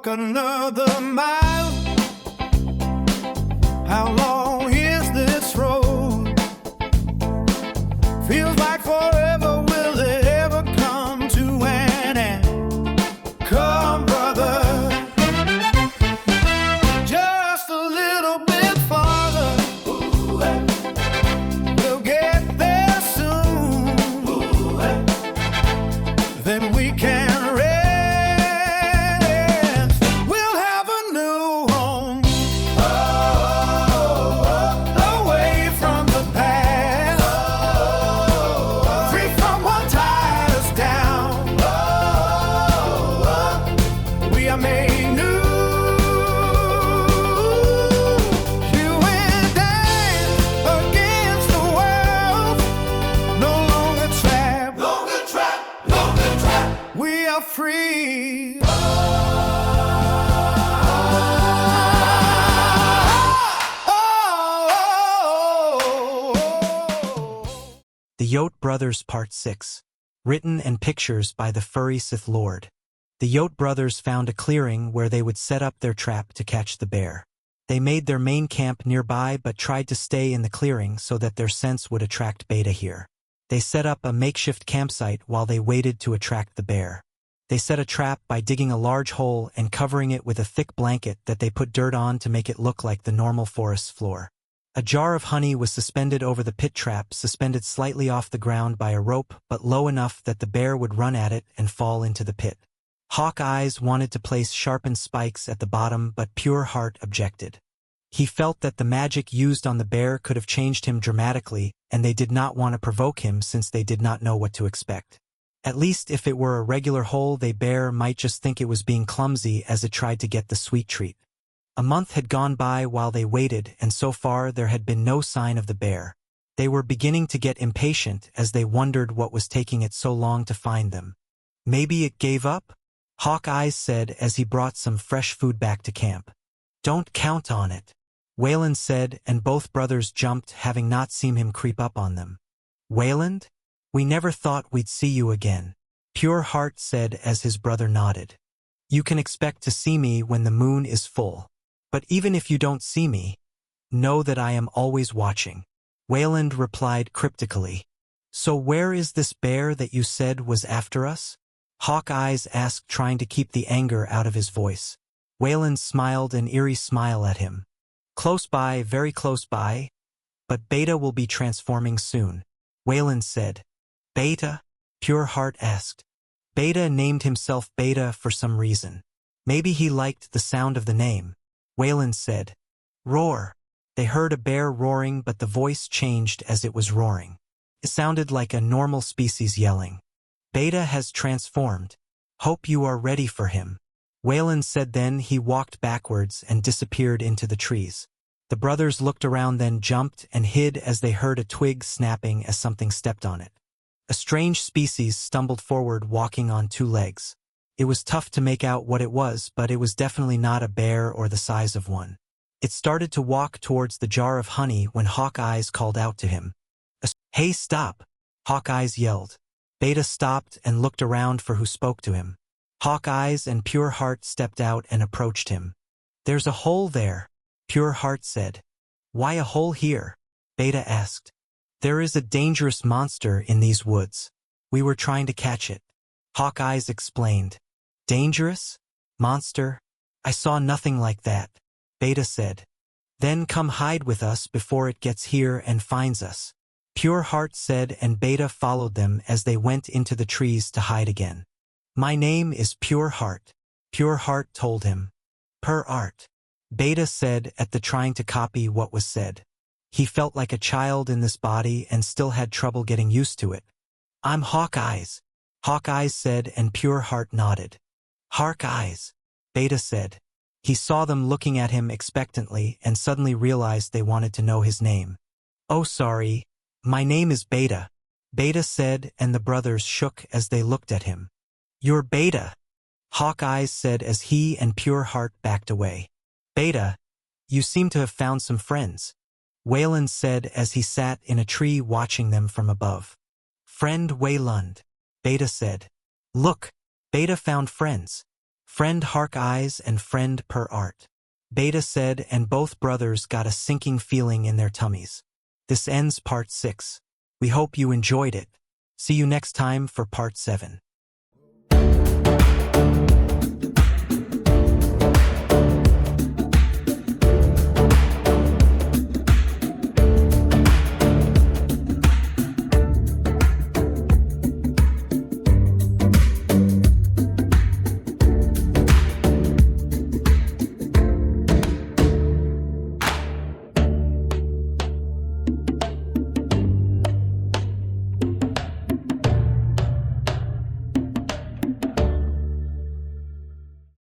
walk another mile. How long is this road? Feels like forever. Will it ever come to an end? Come, brother, just a little bit farther. We'll get there soon. Then we can rest. We'll have a new home, away from the past, free from what ties us down. We are made new. You and I against the world, no longer trapped. We are free. The Yote Brothers Part 6. Written and pictures by the Furry Sith Lord. The Yote brothers found a clearing where they would set up their trap to catch the bear. They made their main camp nearby but tried to stay in the clearing so that their scents would attract Beta here. They set up a makeshift campsite while they waited to attract the bear. They set a trap by digging a large hole and covering it with a thick blanket that they put dirt on to make it look like the normal forest floor. A jar of honey was suspended over the pit trap, suspended slightly off the ground by a rope but low enough that the bear would run at it and fall into the pit. Hawk Eyes wanted to place sharpened spikes at the bottom, but Pure Heart objected. He felt that the magic used on the bear could have changed him dramatically, and they did not want to provoke him since they did not know what to expect. At least if it were a regular hole, the bear might just think it was being clumsy as it tried to get the sweet treat. A month had gone by while they waited, and so far there had been no sign of the bear. They were beginning to get impatient as they wondered what was taking it so long to find them. Maybe it gave up? Hawk Eyes said as he brought some fresh food back to camp. Don't count on it, Wayland said, and both brothers jumped, having not seen him creep up on them. Wayland? We never thought we'd see you again, Pure Heart said as his brother nodded. You can expect to see me when the moon is full. But even if you don't see me, know that I am always watching, Wayland replied cryptically. So where is this bear that you said was after us? Hawk Eyes asked, trying to keep the anger out of his voice. Wayland smiled an eerie smile at him. Close by, very close by. But Beta will be transforming soon, Wayland said. Beta? Pure Heart asked. Beta named himself Beta for some reason. Maybe he liked the sound of the name, Wayland said. Roar. They heard a bear roaring, but the voice changed as it was roaring. It sounded like a normal species yelling. Beta has transformed. Hope you are ready for him, Wayland said. Then he walked backwards and disappeared into the trees. The brothers looked around, then jumped and hid as they heard a twig snapping as something stepped on it. A strange species stumbled forward, walking on two legs. It was tough to make out what it was, but it was definitely not a bear or the size of one. It started to walk towards the jar of honey when Hawk Eyes called out to him. Hey, stop! Hawk Eyes yelled. Beta stopped and looked around for who spoke to him. Hawk Eyes and Pure Heart stepped out and approached him. There's a hole there, Pure Heart said. Why a hole here? Beta asked. There is a dangerous monster in these woods. We were trying to catch it, Hawk Eyes explained. Dangerous? Monster? I saw nothing like that, Beta said. Then come hide with us before it gets here and finds us, Pure Heart said, and Beta followed them as they went into the trees to hide again. My name is Pure Heart, Pure Heart told him. Per art, Beta said at the trying to copy what was said. He felt like a child in this body and still had trouble getting used to it. I'm Hawk Eyes, Hawk Eyes said, and Pure Heart nodded. Hawk Eyes, Beta said. He saw them looking at him expectantly and suddenly realized they wanted to know his name. Oh, sorry, my name is Beta, Beta said, and the brothers shook as they looked at him. You're Beta, Hawk Eyes said as he and Pure Heart backed away. Beta, you seem to have found some friends, Wayland said as he sat in a tree watching them from above. Friend Wayland, Beta said. Look, Beta found friends. Friend Hark Eyes and Friend Per Art. Beta said, and both brothers got a sinking feeling in their tummies. This ends part 6. We hope you enjoyed it. See you next time for part 7.